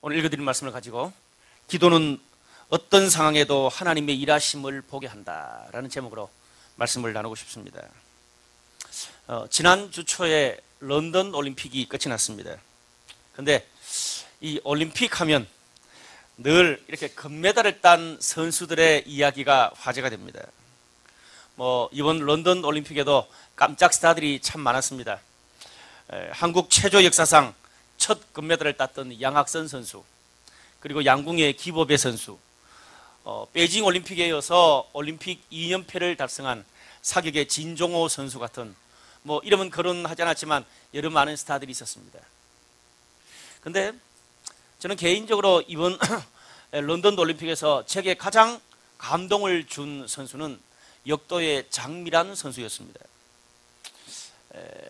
오늘 읽어드린 말씀을 가지고 기도는 어떤 상황에도 하나님의 일하심을 보게 한다라는 제목으로 말씀을 나누고 싶습니다. 지난 주 초에 런던 올림픽이 끝이 났습니다. 그런데 이 올림픽 하면 늘 이렇게 금메달을 딴 선수들의 이야기가 화제가 됩니다. 이번 런던 올림픽에도 깜짝 스타들이 참 많았습니다. 한국 체조 역사상 첫 금메달을 땄던 양학선 선수, 그리고 양궁의 기보배 선수, 베이징 올림픽에 이어서 올림픽 2연패를 달성한 사격의 진종호 선수 같은 이름은 거론하지 않았지만 여러 많은 스타들이 있었습니다. 그런데 저는 개인적으로 이번 런던 올림픽에서 제게 가장 감동을 준 선수는 역도의 장미란 선수였습니다.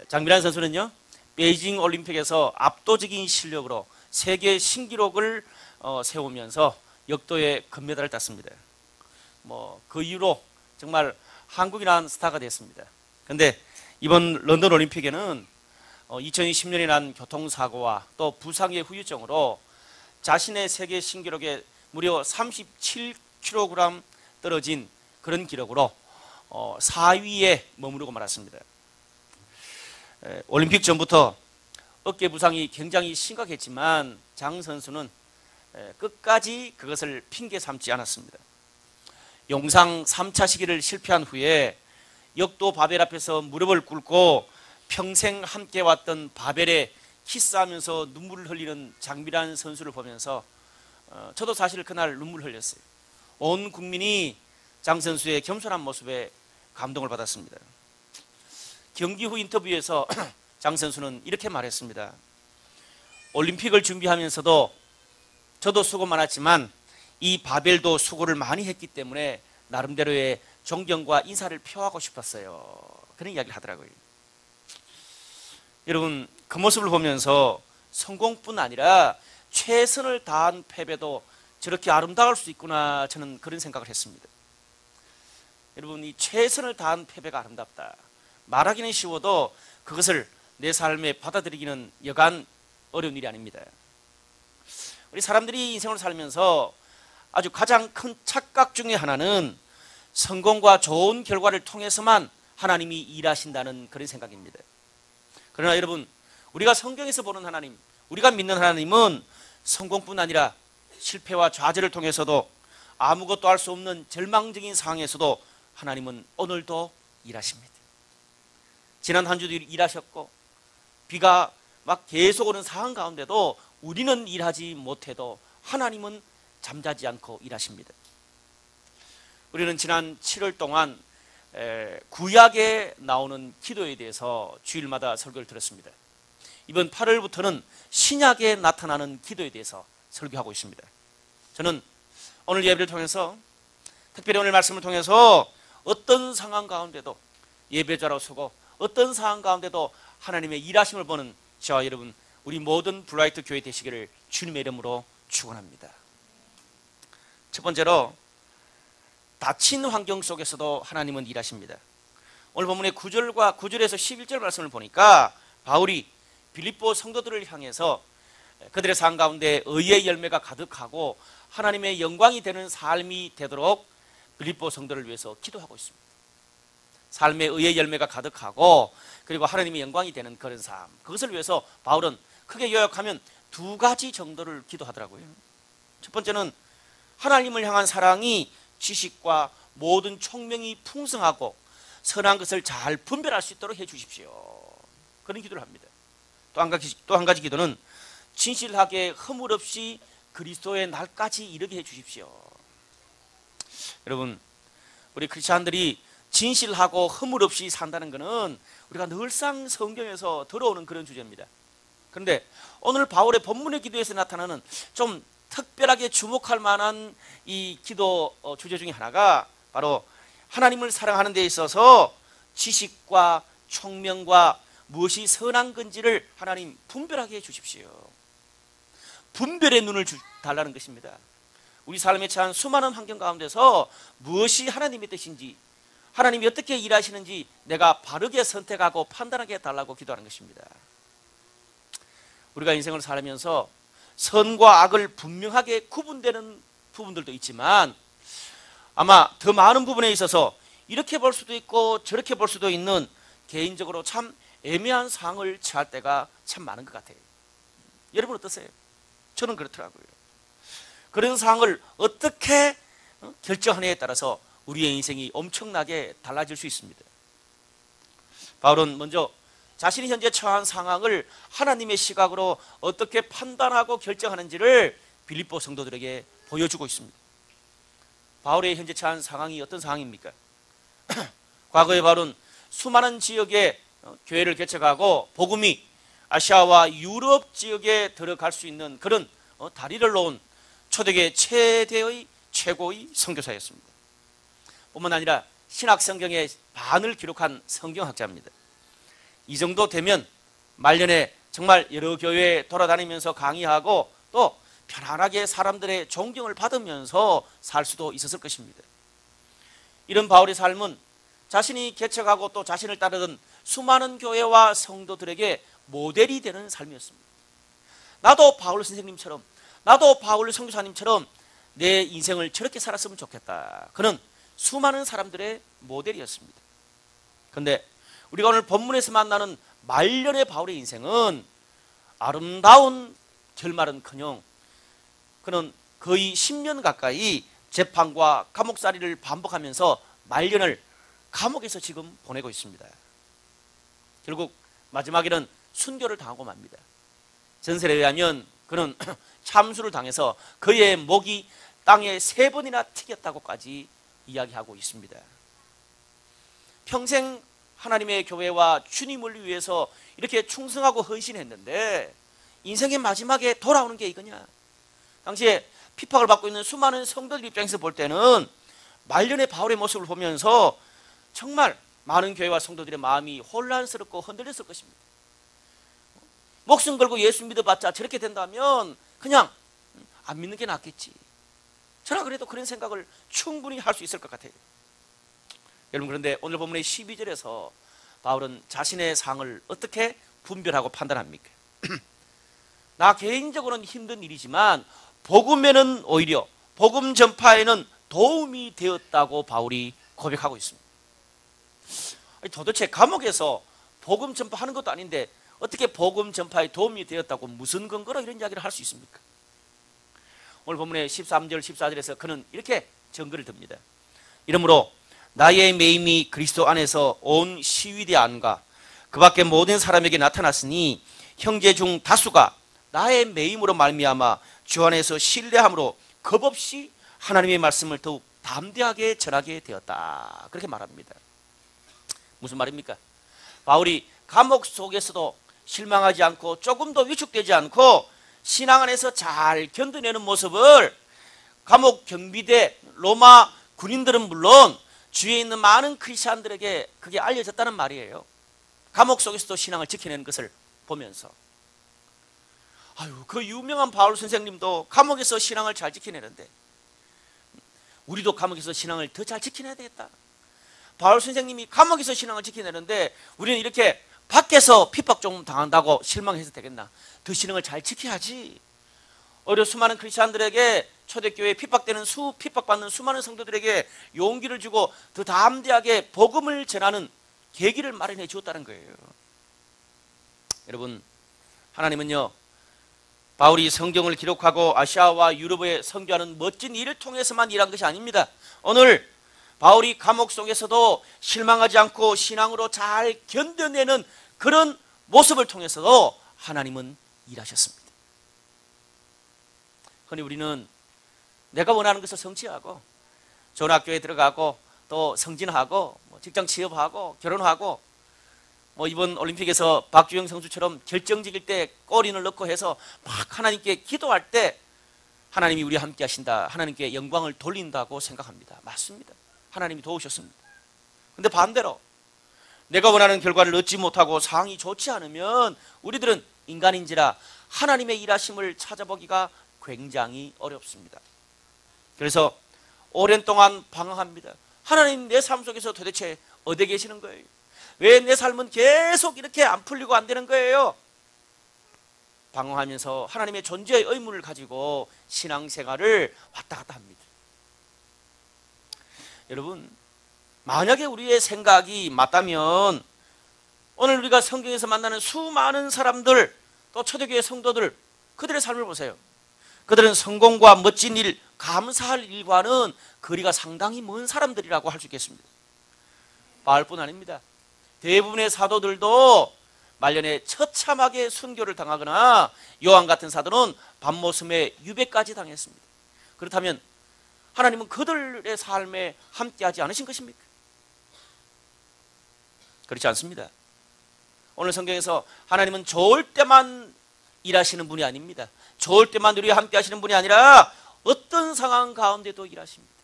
장미란 선수는요, 베이징 올림픽에서 압도적인 실력으로 세계 신기록을 세우면서 역도의 금메달을 땄습니다. 그 이후로 정말 한국이란 스타가 됐습니다. 그런데 이번 런던 올림픽에는 2010년에 난 교통사고와 또 부상의 후유증으로 자신의 세계 신기록에 무려 37kg 떨어진 그런 기록으로 4위에 머무르고 말았습니다. 올림픽 전부터 어깨 부상이 굉장히 심각했지만 장 선수는 끝까지 그것을 핑계 삼지 않았습니다. 용상 3차 시기를 실패한 후에 역도 바벨 앞에서 무릎을 꿇고 평생 함께 왔던 바벨에 키스하면서 눈물을 흘리는 장미란 선수를 보면서 저도 사실 그날 눈물을 흘렸어요. 온 국민이 장 선수의 겸손한 모습에 감동을 받았습니다. 경기 후 인터뷰에서 장 선수는 이렇게 말했습니다. 올림픽을 준비하면서도 저도 수고 많았지만 이 바벨도 수고를 많이 했기 때문에 나름대로의 존경과 인사를 표하고 싶었어요. 그런 이야기를 하더라고요. 여러분, 그 모습을 보면서 성공뿐 아니라 최선을 다한 패배도 저렇게 아름다울 수 있구나, 저는 그런 생각을 했습니다. 여러분, 이 최선을 다한 패배가 아름답다, 말하기는 쉬워도 그것을 내 삶에 받아들이기는 여간 어려운 일이 아닙니다. 우리 사람들이 인생을 살면서 아주 가장 큰 착각 중에 하나는 성공과 좋은 결과를 통해서만 하나님이 일하신다는 그런 생각입니다. 그러나 여러분, 우리가 성경에서 보는 하나님, 우리가 믿는 하나님은 성공뿐 아니라 실패와 좌절을 통해서도 아무것도 할 수 없는 절망적인 상황에서도 하나님은 오늘도 일하십니다. 지난 한 주도 일하셨고 비가 막 계속 오는 상황 가운데도 우리는 일하지 못해도 하나님은 잠자지 않고 일하십니다. 우리는 지난 7월 동안 구약에 나오는 기도에 대해서 주일마다 설교를 들었습니다. 이번 8월부터는 신약에 나타나는 기도에 대해서 설교하고 있습니다. 저는 오늘 예배를 통해서, 특별히 오늘 말씀을 통해서 어떤 상황 가운데도 예배자로 서고 어떤 상황 가운데도 하나님의 일하심을 보는 저와 여러분, 우리 모든 블라이트 교회 되시기를 주님의 이름으로 축원합니다. 첫 번째로, 닫힌 환경 속에서도 하나님은 일하십니다. 오늘 본문의 9절에서 11절 말씀을 보니까 바울이 빌립보 성도들을 향해서 그들의 삶 가운데 의의 열매가 가득하고 하나님의 영광이 되는 삶이 되도록 빌립보 성도를 위해서 기도하고 있습니다. 삶의 의의 열매가 가득하고 그리고 하나님의 영광이 되는 그런 삶, 그것을 위해서 바울은 크게 요약하면 두 가지 정도를 기도하더라고요. 첫 번째는 하나님을 향한 사랑이 지식과 모든 총명이 풍성하고 선한 것을 잘 분별할 수 있도록 해주십시오. 그런 기도를 합니다. 또 한 가지 기도는 진실하게 허물 없이 그리스도의 날까지 이르게 해주십시오. 여러분, 우리 크리스찬들이 진실하고 허물 없이 산다는 것은 우리가 늘상 성경에서 들어오는 그런 주제입니다. 그런데 오늘 바울의 본문의 기도에서 나타나는 좀 특별하게 주목할 만한 이 기도 주제 중에 하나가 바로 하나님을 사랑하는 데 있어서 지식과 총명과 무엇이 선한 건지를 하나님 분별하게 해주십시오. 분별의 눈을 달라는 것입니다. 우리 삶에 처한 수많은 환경 가운데서 무엇이 하나님의 뜻인지, 하나님이 어떻게 일하시는지 내가 바르게 선택하고 판단하게 해달라고 기도하는 것입니다. 우리가 인생을 살면서 선과 악을 분명하게 구분되는 부분들도 있지만 아마 더 많은 부분에 있어서 이렇게 볼 수도 있고 저렇게 볼 수도 있는 개인적으로 참 애매한 상황을 처할 때가 참 많은 것 같아요. 여러분 어떠세요? 저는 그렇더라고요. 그런 상황을 어떻게 결정하느냐에 따라서 우리의 인생이 엄청나게 달라질 수 있습니다. 바울은 먼저 자신이 현재 처한 상황을 하나님의 시각으로 어떻게 판단하고 결정하는지를 빌립보 성도들에게 보여주고 있습니다. 바울의 현재 처한 상황이 어떤 상황입니까? 과거에 바울은 수많은 지역에 교회를 개척하고 복음이 아시아와 유럽 지역에 들어갈 수 있는 그런 다리를 놓은 초대교회 최고의 선교사였습니다. 뿐만 아니라 신약 성경의 반을 기록한 성경학자입니다. 이 정도 되면 말년에 정말 여러 교회에 돌아다니면서 강의하고 또 편안하게 사람들의 존경을 받으면서 살 수도 있었을 것입니다. 이런 바울의 삶은 자신이 개척하고 또 자신을 따르던 수많은 교회와 성도들에게 모델이 되는 삶이었습니다. 나도 바울 선생님처럼, 나도 바울 선교사님처럼 내 인생을 저렇게 살았으면 좋겠다. 그는 수많은 사람들의 모델이었습니다. 그런데 우리가 오늘 본문에서 만나는 말년의 바울의 인생은 아름다운 결말은커녕 그는 거의 10년 가까이 재판과 감옥살이를 반복하면서 말년을 감옥에서 지금 보내고 있습니다. 결국 마지막에는 순교를 당하고 맙니다. 전설에 의하면 그는 참수를 당해서 그의 목이 땅에 3번이나 튀겼다고까지 이야기하고 있습니다. 평생 하나님의 교회와 주님을 위해서 이렇게 충성하고 헌신했는데 인생의 마지막에 돌아오는 게 이거냐? 당시에 핍박을 받고 있는 수많은 성도들 입장에서 볼 때는 말년의 바울의 모습을 보면서 정말 많은 교회와 성도들의 마음이 혼란스럽고 흔들렸을 것입니다. 목숨 걸고 예수 믿어봤자 저렇게 된다면 그냥 안 믿는 게 낫겠지. 저나 그래도 그런 생각을 충분히 할 수 있을 것 같아요. 여러분, 그런데 오늘 본문의 12절에서 바울은 자신의 상을 어떻게 분별하고 판단합니까? 나 개인적으로는 힘든 일이지만 복음에는 오히려 복음 전파에는 도움이 되었다고 바울이 고백하고 있습니다. 도대체 감옥에서 복음 전파하는 것도 아닌데 어떻게 복음 전파에 도움이 되었다고 무슨 근거로 이런 이야기를 할 수 있습니까? 오늘 본문의 13절 14절에서 그는 이렇게 증거를 듭니다. 이러므로 나의 매임이 그리스도 안에서 온 시위대 안과 그 밖에 모든 사람에게 나타났으니 형제 중 다수가 나의 매임으로 말미암아 주 안에서 신뢰함으로 겁없이 하나님의 말씀을 더욱 담대하게 전하게 되었다. 그렇게 말합니다. 무슨 말입니까? 바울이 감옥 속에서도 실망하지 않고 조금도 위축되지 않고 신앙 안에서 잘 견뎌내는 모습을 감옥 경비대 로마 군인들은 물론 주위에 있는 많은 크리스찬들에게 그게 알려졌다는 말이에요. 감옥 속에서도 신앙을 지켜내는 것을 보면서 그 유명한 바울 선생님도 감옥에서 신앙을 잘 지켜내는데 우리도 감옥에서 신앙을 더 잘 지켜내야 되겠다. 바울 선생님이 감옥에서 신앙을 지켜내는데 우리는 이렇게 밖에서 핍박 좀 당한다고 실망해서 되겠나? 더 신앙을 잘 지켜야지. 오히려 수많은 크리스찬들에게 초대교회에 핍박받는 수많은 성도들에게 용기를 주고 더 담대하게 복음을 전하는 계기를 마련해 주었다는 거예요. 여러분, 하나님은요, 바울이 성경을 기록하고 아시아와 유럽에 선교하는 멋진 일을 통해서만 일한 것이 아닙니다. 오늘 바울이 감옥 속에서도 실망하지 않고 신앙으로 잘 견뎌내는 그런 모습을 통해서도 하나님은 일하셨습니다. 그러니 우리는 내가 원하는 것을 성취하고 좋은 학교에 들어가고 또 승진하고 직장 취업하고 결혼하고 이번 올림픽에서 박주영 선수처럼 결정적일 때 골인을 넣고 해서 막 하나님께 기도할 때 하나님이 우리와 함께 하신다, 하나님께 영광을 돌린다고 생각합니다. 맞습니다. 하나님이 도우셨습니다. 그런데 반대로 내가 원하는 결과를 얻지 못하고 상황이 좋지 않으면 우리들은 인간인지라 하나님의 일하심을 찾아보기가 굉장히 어렵습니다. 그래서 오랜 동안 방황합니다. 하나님, 내 삶 속에서 도대체 어디 계시는 거예요? 왜 내 삶은 계속 이렇게 안 풀리고 안 되는 거예요? 방황하면서 하나님의 존재의 의문을 가지고 신앙생활을 왔다 갔다 합니다. 여러분, 만약에 우리의 생각이 맞다면 오늘 우리가 성경에서 만나는 수많은 사람들, 또 초대교회 성도들, 그들의 삶을 보세요. 그들은 성공과 멋진 일, 감사할 일과는 거리가 상당히 먼 사람들이라고 할 수 있겠습니다. 바울뿐 아닙니다. 대부분의 사도들도 말년에 처참하게 순교를 당하거나 요한 같은 사도는 밤모섬에 유배까지 당했습니다. 그렇다면 하나님은 그들의 삶에 함께하지 않으신 것입니까? 그렇지 않습니다. 오늘 성경에서 하나님은 좋을 때만 일하시는 분이 아닙니다. 좋을 때만 우리와 함께 하시는 분이 아니라 어떤 상황 가운데도 일하십니다.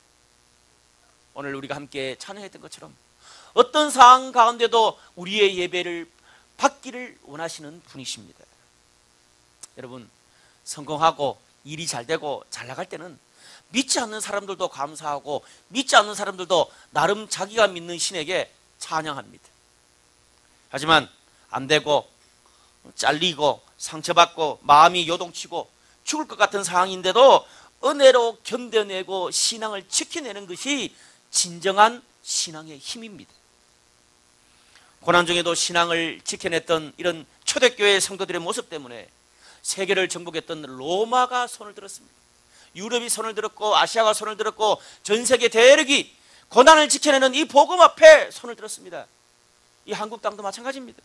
오늘 우리가 함께 찬양했던 것처럼 어떤 상황 가운데도 우리의 예배를 받기를 원하시는 분이십니다. 여러분, 성공하고 일이 잘 되고 잘 나갈 때는 믿지 않는 사람들도 감사하고 믿지 않는 사람들도 나름 자기가 믿는 신에게 찬양합니다. 하지만 안 되고 잘리고 상처받고 마음이 요동치고 죽을 것 같은 상황인데도 은혜로 견뎌내고 신앙을 지켜내는 것이 진정한 신앙의 힘입니다. 고난 중에도 신앙을 지켜냈던 이런 초대교회 성도들의 모습 때문에 세계를 정복했던 로마가 손을 들었습니다. 유럽이 손을 들었고 아시아가 손을 들었고 전 세계 대륙이 고난을 지켜내는 이 복음 앞에 손을 들었습니다. 이 한국 땅도 마찬가지입니다.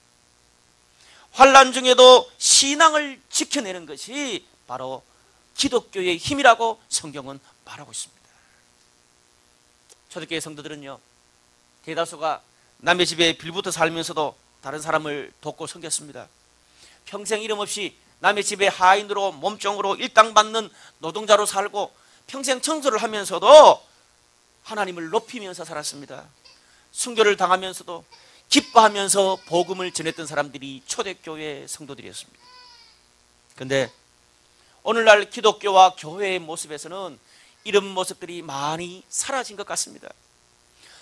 환난 중에도 신앙을 지켜내는 것이 바로 기독교의 힘이라고 성경은 말하고 있습니다. 초대교회 성도들은요, 대다수가 남의 집에 빌붙어 살면서도 다른 사람을 돕고 섬겼습니다. 평생 이름 없이 남의 집에 하인으로 몸종으로 일당받는 노동자로 살고 평생 청소를 하면서도 하나님을 높이면서 살았습니다. 순교를 당하면서도 기뻐하면서 복음을 전했던 사람들이 초대교회 성도들이었습니다. 그런데 오늘날 기독교와 교회의 모습에서는 이런 모습들이 많이 사라진 것 같습니다.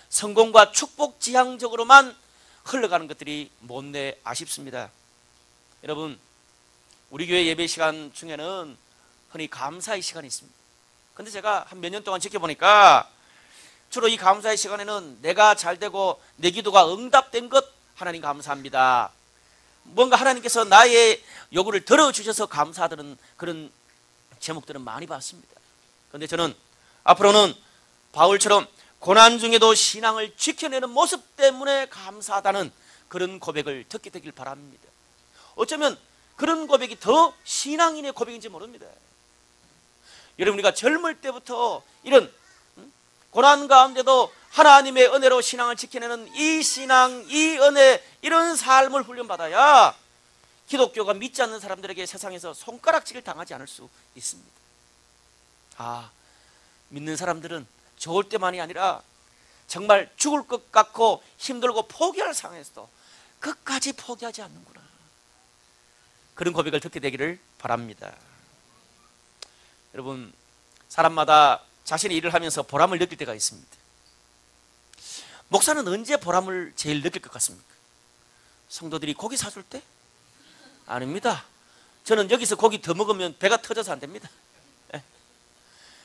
성공과 축복 지향적으로만 흘러가는 것들이 못내 아쉽습니다. 여러분, 우리 교회 예배 시간 중에는 흔히 감사의 시간이 있습니다. 그런데 제가 한 몇 년 동안 지켜보니까 주로 이 감사의 시간에는 내가 잘되고 내 기도가 응답된 것 하나님 감사합니다, 뭔가 하나님께서 나의 요구를 들어주셔서 감사하는 그런 제목들은 많이 봤습니다. 그런데 저는 앞으로는 바울처럼 고난 중에도 신앙을 지켜내는 모습 때문에 감사하다는 그런 고백을 듣게 되길 바랍니다. 어쩌면 그런 고백이 더 신앙인의 고백인지 모릅니다. 여러분, 우리가 젊을 때부터 이런 고난 가운데도 하나님의 은혜로 신앙을 지켜내는 이 신앙, 이 은혜, 이런 삶을 훈련받아야 기독교가 믿지 않는 사람들에게 세상에서 손가락질을 당하지 않을 수 있습니다. 믿는 사람들은 좋을 때만이 아니라 정말 죽을 것 같고 힘들고 포기할 상황에서도 끝까지 포기하지 않는구나, 그런 고백을 듣게 되기를 바랍니다. 여러분, 사람마다 자신의 일을 하면서 보람을 느낄 때가 있습니다. 목사는 언제 보람을 제일 느낄 것 같습니까? 성도들이 고기 사줄 때? 아닙니다. 저는 여기서 고기 더 먹으면 배가 터져서 안 됩니다.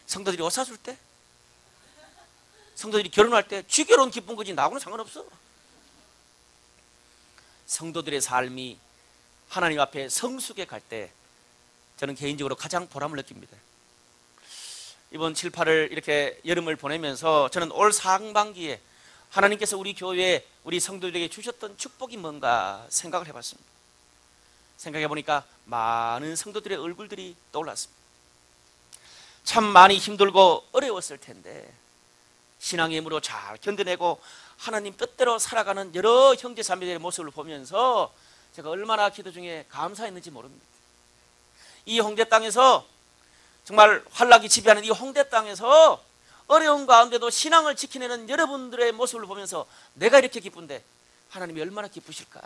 성도들이 옷 사줄 때? 성도들이 결혼할 때? 쥐 결혼 기쁜 거지 나하고는 상관없어. 성도들의 삶이 하나님 앞에 성숙해 갈 때 저는 개인적으로 가장 보람을 느낍니다. 이번 7, 8월 이렇게 여름을 보내면서 저는 올 상반기에 하나님께서 우리 교회에 우리 성도들에게 주셨던 축복이 뭔가 생각을 해봤습니다. 생각해 보니까 많은 성도들의 얼굴들이 떠올랐습니다. 참 많이 힘들고 어려웠을 텐데 신앙의 힘으로 잘 견뎌내고 하나님 뜻대로 살아가는 여러 형제자매들의 모습을 보면서 제가 얼마나 기도 중에 감사했는지 모릅니다. 이 홍대 땅에서 정말 환락이 지배하는 이 홍대 땅에서 어려운 가운데도 신앙을 지켜내는 여러분들의 모습을 보면서 내가 이렇게 기쁜데 하나님이 얼마나 기쁘실까,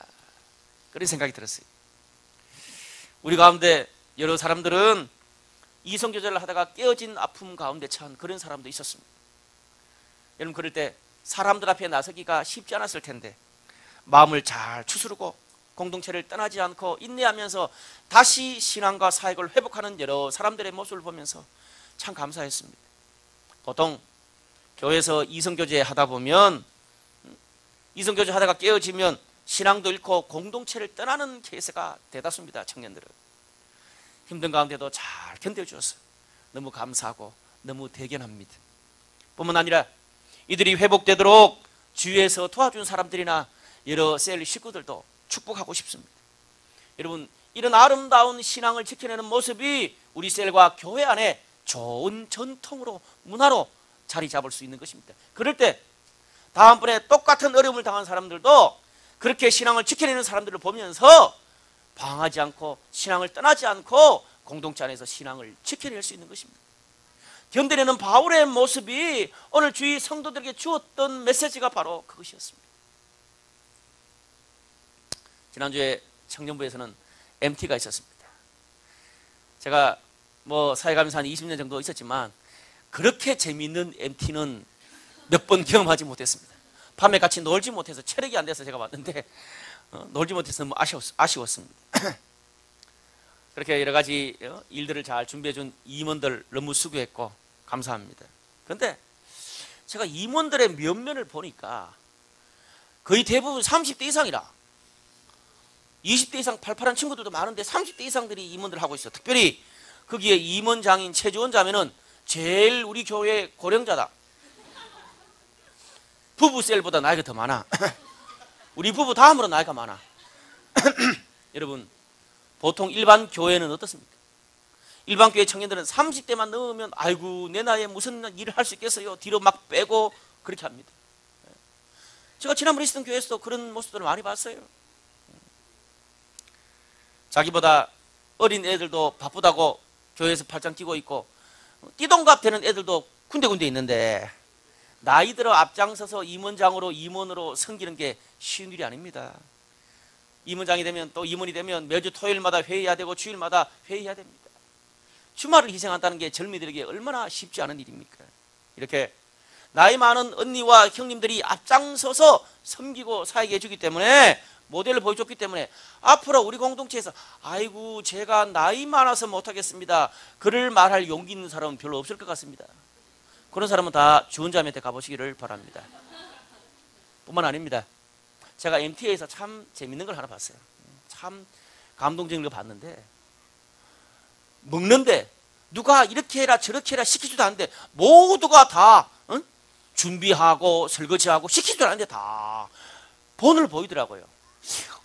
그런 생각이 들었어요. 우리 가운데 여러 사람들은 이성교제를 하다가 깨어진 아픔 가운데 처한 그런 사람도 있었습니다. 여러분, 그럴 때 사람들 앞에 나서기가 쉽지 않았을 텐데 마음을 잘 추스르고 공동체를 떠나지 않고 인내하면서 다시 신앙과 사역을 회복하는 여러 사람들의 모습을 보면서 참 감사했습니다. 보통 교회에서 이성교제 하다 보면 이성교제 하다가 깨어지면 신앙도 잃고 공동체를 떠나는 케이스가 대다수입니다. 청년들은 힘든 가운데도 잘 견뎌주었어요. 너무 감사하고 너무 대견합니다. 뿐만 아니라 이들이 회복되도록 주위에서 도와준 사람들이나 여러 셀 식구들도 축복하고 싶습니다. 여러분, 이런 아름다운 신앙을 지켜내는 모습이 우리 셀과 교회 안에 좋은 전통으로 문화로 자리 잡을 수 있는 것입니다. 그럴 때 다음번에 똑같은 어려움을 당한 사람들도 그렇게 신앙을 지켜내는 사람들을 보면서 방황하지 않고 신앙을 떠나지 않고 공동체 안에서 신앙을 지켜낼 수 있는 것입니다. 견뎌내는 바울의 모습이 오늘 주위 성도들에게 주었던 메시지가 바로 그것이었습니다. 지난주에 청년부에서는 MT가 있었습니다. 제가 사회가면서 한 20년 정도 있었지만 그렇게 재미있는 MT는 몇 번 경험하지 못했습니다. 밤에 같이 놀지 못해서 체력이 안 돼서 제가 왔는데 놀지 못해서 너무 아쉬웠습니다. 그렇게 여러 가지 일들을 잘 준비해준 임원들 너무 수고했고 감사합니다. 그런데 제가 임원들의 면면을 보니까 거의 대부분 30대 이상이라 20대 이상 팔팔한 친구들도 많은데 30대 이상들이 임원들을 하고 있어. 특별히 거기에 임원장인 최지원 자매는 제일 우리 교회 고령자다. 부부 셀보다 나이가 더 많아. 우리 부부 다음으로 나이가 많아. 여러분, 보통 일반 교회는 어떻습니까? 일반 교회 청년들은 30대만 넘으면 아이고 내 나이에 무슨 일을 할 수 있겠어요. 뒤로 막 빼고 그렇게 합니다. 제가 지난번에 있었던 교회에서도 그런 모습들을 많이 봤어요. 자기보다 어린 애들도 바쁘다고 교회에서 팔짱 끼고 있고 띠동갑 되는 애들도 군데군데 있는데 나이 들어 앞장서서 임원장으로 임원으로 섬기는 게 쉬운 일이 아닙니다. 임원장이 되면 또 임원이 되면 매주 토요일마다 회의해야 되고 주일마다 회의해야 됩니다. 주말을 희생한다는 게 젊이들에게 얼마나 쉽지 않은 일입니까? 이렇게 나이 많은 언니와 형님들이 앞장서서 섬기고 사역해 주기 때문에 모델을 보여줬기 때문에 앞으로 우리 공동체에서 아이고 제가 나이 많아서 못하겠습니다. 그를 말할 용기 있는 사람은 별로 없을 것 같습니다. 그런 사람은 다 주원자매한테 가보시기를 바랍니다. 뿐만 아닙니다. 제가 MTA에서 참 재밌는 걸 하나 봤어요. 참 감동적인 걸 봤는데 먹는데 누가 이렇게 해라 저렇게 해라 시키지도 않는데 모두가 다 준비하고 설거지하고 시키지도 않는데 다 본을 보이더라고요.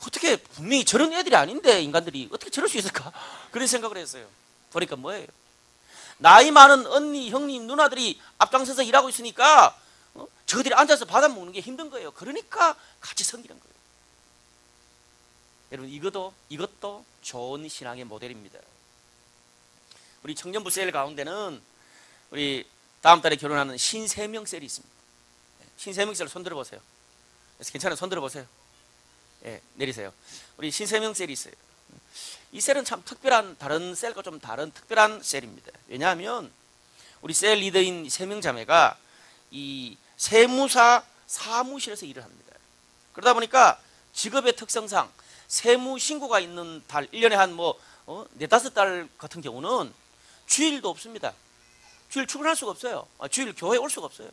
어떻게 분명히 저런 애들이 아닌데 인간들이 어떻게 저럴 수 있을까? 그런 생각을 했어요. 보니까 뭐예요? 나이 많은 언니, 형님, 누나들이 앞장서서 일하고 있으니까 저들이 앉아서 받아먹는 게 힘든 거예요. 그러니까 같이 섬기는 거예요. 여러분 이것도 좋은 신앙의 모델입니다. 우리 청년부 셀 가운데는 우리 다음 달에 결혼하는 신세명 셀이 있습니다. 신세명 셀 손들어 보세요. 괜찮아요. 손들어 보세요. 예, 내리세요. 우리 신세명 셀이 있어요. 이 셀은 참 특별한 다른 셀과 좀 다른 특별한 셀입니다. 왜냐하면 우리 셀 리더인 세명 자매가 이 세무사 사무실에서 일을 합니다. 그러다 보니까 직업의 특성상 세무 신고가 있는 달 1년에 한 4-5달 같은 경우는 주일도 없습니다. 주일 출근할 수가 없어요. 주일 교회에 올 수가 없어요.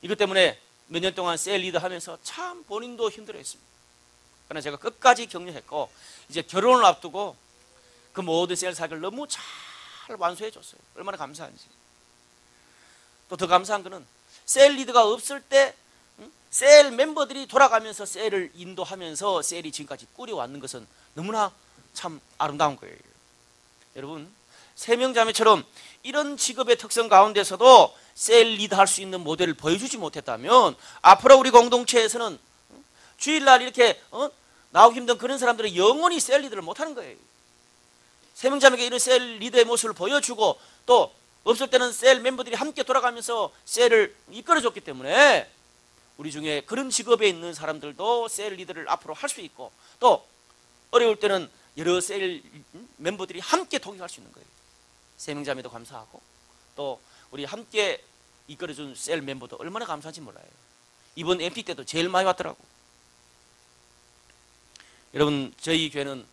이것 때문에 몇 년 동안 셀 리더 하면서 참 본인도 힘들어했습니다. 그러나 제가 끝까지 격려했고 이제 결혼을 앞두고 그 모든 셀 사역을 너무 잘 완수해 줬어요. 얼마나 감사한지. 또 더 감사한 거는 셀 리더가 없을 때 셀 멤버들이 돌아가면서 셀을 인도하면서 셀이 지금까지 꾸려왔는 것은 너무나 참 아름다운 거예요. 여러분 세명자매처럼 이런 직업의 특성 가운데서도 셀 리드할 수 있는 모델을 보여주지 못했다면 앞으로 우리 공동체에서는 주일날 이렇게 나오기 힘든 그런 사람들은 영원히 셀 리드를 못하는 거예요. 세명자매에게 이런 셀 리더의 모습을 보여주고 또 없을 때는 셀 멤버들이 함께 돌아가면서 셀을 이끌어줬기 때문에 우리 중에 그런 직업에 있는 사람들도 셀 리더를 앞으로 할 수 있고 또 어려울 때는 여러 셀 멤버들이 함께 동행할 수 있는 거예요. 세명자매도 감사하고 또 우리 함께 이끌어준 셀 멤버도 얼마나 감사한지 몰라요. 이번 MP 때도 제일 많이 왔더라고. 여러분, 저희 교회는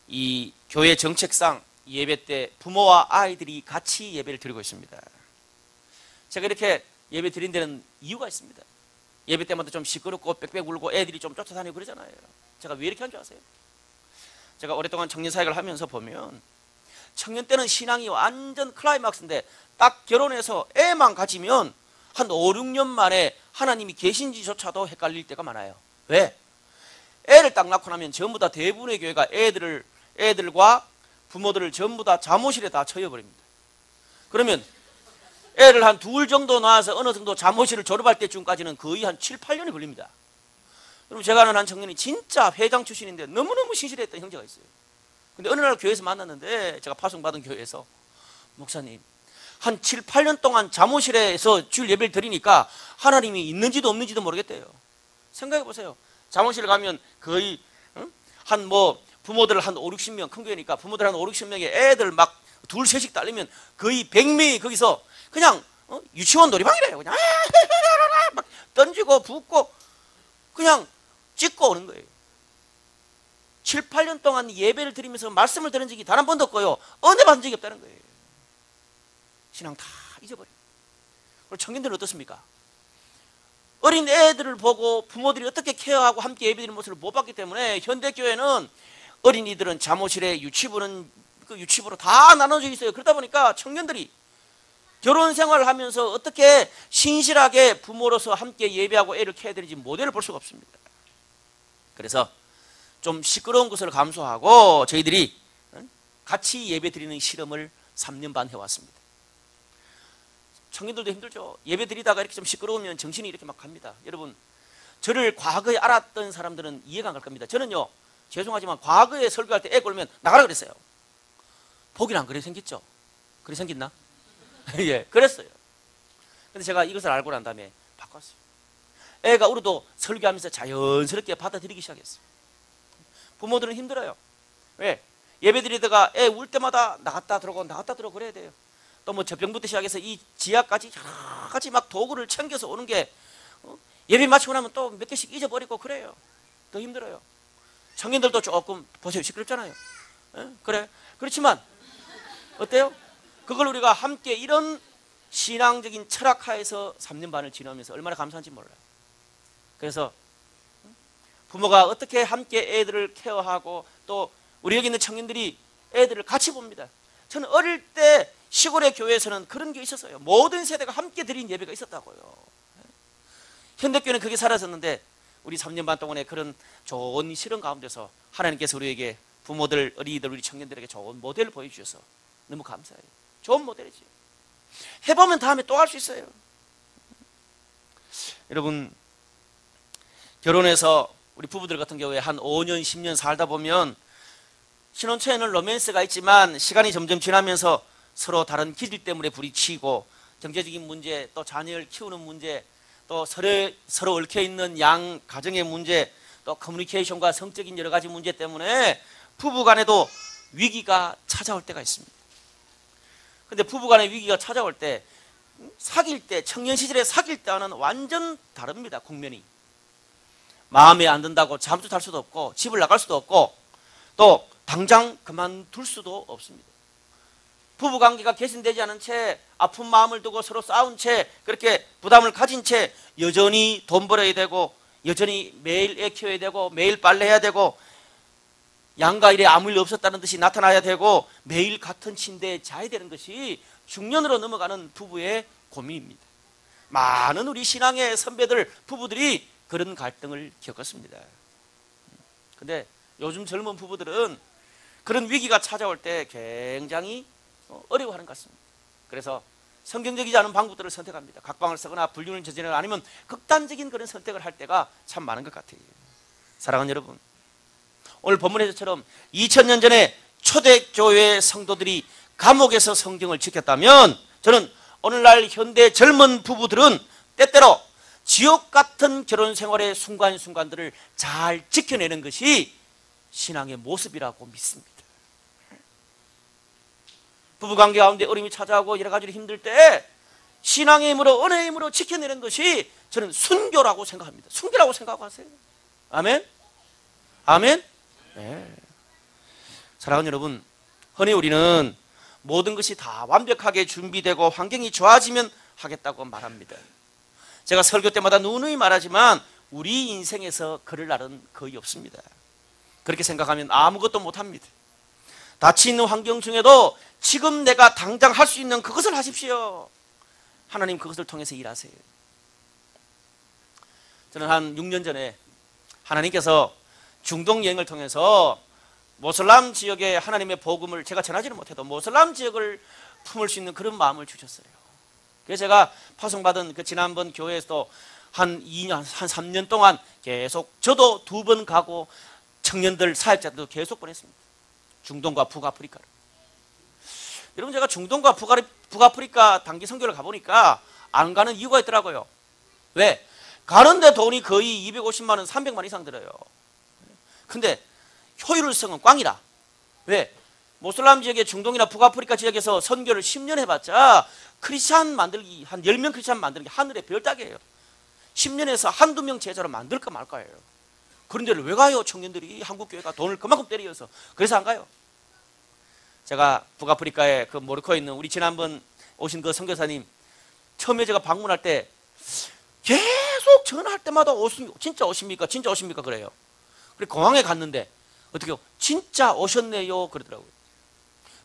이 교회 정책상 예배 때 부모와 아이들이 같이 예배를 드리고 있습니다. 제가 이렇게 예배 드린 데는 이유가 있습니다. 예배 때마다 좀 시끄럽고 빽빽 울고 애들이 좀 쫓아다니고 그러잖아요. 제가 왜 이렇게 한 줄 아세요? 제가 오랫동안 청년 사역을 하면서 보면 청년 때는 신앙이 완전 클라이막스인데 딱 결혼해서 애만 가지면 한 5, 6년 만에 하나님이 계신지조차도 헷갈릴 때가 많아요. 왜? 애를 딱 낳고 나면 전부 다 대부분의 교회가 애들과 부모들을 전부 다 잠옷실에 다 처여버립니다. 그러면 애를 한 둘 정도 낳아서 어느 정도 잠옷실을 졸업할 때쯤까지는 거의 한 7, 8년이 걸립니다. 그럼 제가 아는 한 청년이 진짜 회장 출신인데 너무너무 신실했던 형제가 있어요. 근데 어느 날 교회에서 만났는데, 제가 파송받은 교회에서, 목사님, 한 7, 8년 동안 잠옷실에서 주일 예배를 드리니까 하나님이 있는지도 없는지도 모르겠대요. 생각해 보세요. 잠옷실 가면 거의 한 부모들 한 5, 60명, 큰 교회니까 부모들 한 5, 60명에 애들 막 둘, 셋씩 딸리면 거의 100명이 거기서 그냥 유치원 놀이방이래요. 그냥 막 던지고 붓고 그냥 찍고 오는 거예요. 7, 8년 동안 예배를 드리면서 말씀을 들은 적이 단 한 번도 없고요. 은혜 받은 적이 없다는 거예요. 신앙 다 잊어버려요. 그리고 청년들은 어떻습니까? 어린 애들을 보고 부모들이 어떻게 케어하고 함께 예배드리는 모습을 못 봤기 때문에 현대교회는 어린이들은 잠옷실에 유치부는 그 유치부로 다 나눠져 있어요. 그러다 보니까 청년들이 결혼 생활을 하면서 어떻게 신실하게 부모로서 함께 예배하고 애를 케어드리는지 모델을 볼 수가 없습니다. 그래서 좀 시끄러운 것을 감수하고 저희들이 같이 예배드리는 실험을 3년 반 해왔습니다. 청년들도 힘들죠. 예배 드리다가 이렇게 좀 시끄러우면 정신이 이렇게 막 갑니다. 여러분, 저를 과거에 알았던 사람들은 이해가 안 갈 겁니다. 저는요, 죄송하지만 과거에 설교할 때 애 꼴면 나가라 그랬어요. 보기는 안 그래 생겼죠? 그래 생겼나? 예, 그랬어요. 근데 제가 이것을 알고 난 다음에 바꿨어요. 애가 울어도 설교하면서 자연스럽게 받아들이기 시작했어요. 부모들은 힘들어요. 왜? 예배 드리다가 애 울 때마다 나갔다 들어오고 나갔다 들어오고 그래야 돼요. 또 젖병부터 시작해서 이 지하까지 여러 가지 막 도구를 챙겨서 오는 게 예배 마치고 나면 또 몇 개씩 잊어버리고 그래요. 더 힘들어요. 청년들도 조금 보세요. 시끄럽잖아요. 그래. 그렇지만 어때요? 그걸 우리가 함께 이런 신앙적인 철학하에서 3년 반을 지나면서 얼마나 감사한지 몰라요. 그래서 부모가 어떻게 함께 애들을 케어하고 또 우리 여기 있는 청년들이 애들을 같이 봅니다. 저는 어릴 때 시골의 교회에서는 그런 게 있었어요. 모든 세대가 함께 드린 예배가 있었다고요. 현대교회는 그게 사라졌는데 우리 3년 반 동안에 그런 좋은 실험 가운데서 하나님께서 우리에게 부모들, 어린이들, 우리 청년들에게 좋은 모델을 보여주셔서 너무 감사해요. 좋은 모델이지. 해보면 다음에 또 할 수 있어요. 여러분, 결혼해서 우리 부부들 같은 경우에 한 5년, 10년 살다 보면 신혼 초에는 로맨스가 있지만 시간이 점점 지나면서 서로 다른 길 때문에 부딪히고 경제적인 문제, 또 자녀를 키우는 문제, 또 서로 얽혀있는 양 가정의 문제, 또 커뮤니케이션과 성적인 여러 가지 문제 때문에 부부간에도 위기가 찾아올 때가 있습니다. 근데 부부간의 위기가 찾아올 때 사귈 때, 청년 시절에 사귈 때와는 완전 다릅니다. 국면이. 마음에 안 든다고 잠도 잘 수도 없고 집을 나갈 수도 없고 또 당장 그만둘 수도 없습니다. 부부관계가 개선되지 않은 채 아픈 마음을 두고 서로 싸운 채 그렇게 부담을 가진 채 여전히 돈 벌어야 되고 여전히 매일 애 키워야 되고 매일 빨래해야 되고 양가 일에 아무 일 없었다는 듯이 나타나야 되고 매일 같은 침대에 자야 되는 것이 중년으로 넘어가는 부부의 고민입니다. 많은 우리 신앙의 선배들, 부부들이 그런 갈등을 겪었습니다. 근데 요즘 젊은 부부들은 그런 위기가 찾아올 때 굉장히 어려워하는 것 같습니다. 그래서 성경적이지 않은 방법들을 선택합니다. 각방을 쓰거나 불륜을 저지르거나 아니면 극단적인 그런 선택을 할 때가 참 많은 것 같아요. 사랑하는 여러분, 오늘 본문에서처럼 2000년 전에 초대교회 성도들이 감옥에서 성경을 지켰다면 저는 오늘날 현대 젊은 부부들은 때때로 지옥 같은 결혼 생활의 순간순간들을 잘 지켜내는 것이 신앙의 모습이라고 믿습니다. 부부관계 가운데 어려움이 찾아오고 여러 가지로 힘들 때 신앙의 힘으로, 은혜의 힘으로 지켜내는 것이 저는 순교라고 생각합니다. 순교라고 생각하세요. 아멘? 아멘? 네. 사랑하는 여러분, 흔히 우리는 모든 것이 다 완벽하게 준비되고 환경이 좋아지면 하겠다고 말합니다. 제가 설교 때마다 누누이 말하지만 우리 인생에서 그럴 날은 거의 없습니다. 그렇게 생각하면 아무것도 못합니다. 닫혀 있는 환경 중에도 지금 내가 당장 할 수 있는 그것을 하십시오. 하나님 그것을 통해서 일하세요. 저는 한 6년 전에 하나님께서 중동 여행을 통해서 모슬람 지역에 하나님의 복음을 제가 전하지는 못해도 모슬람 지역을 품을 수 있는 그런 마음을 주셨어요. 그래서 제가 파송받은 그 지난번 교회에서도 한 2년, 한 3년 동안 계속 저도 2번 가고 청년들 사역자들도 계속 보냈습니다. 중동과 북아프리카를. 여러분, 제가 중동과 북아프리카 단기 선교를 가보니까 안 가는 이유가 있더라고요. 왜? 가는데 돈이 거의 250만 원, 300만 이상 들어요. 근데 효율성은 꽝이라. 왜? 모슬람 지역의 중동이나 북아프리카 지역에서 선교를 10년 해봤자 크리스찬 만들기, 한 10명 크리스찬 만들기 하늘의 별 따기예요. 10년에서 한두 명 제자로 만들까 말까예요. 그런 데를 왜 가요? 청년들이 한국교회가 돈을 그만큼 때려서. 그래서 안 가요. 제가 북아프리카에 그 모로코에 있는 우리 지난번 오신 그 선교사님, 처음에 제가 방문할 때 계속 전화할 때마다 진짜 오십니까? 진짜 오십니까? 그래요. 그래 공항에 갔는데 어떻게요? 진짜 오셨네요. 그러더라고요.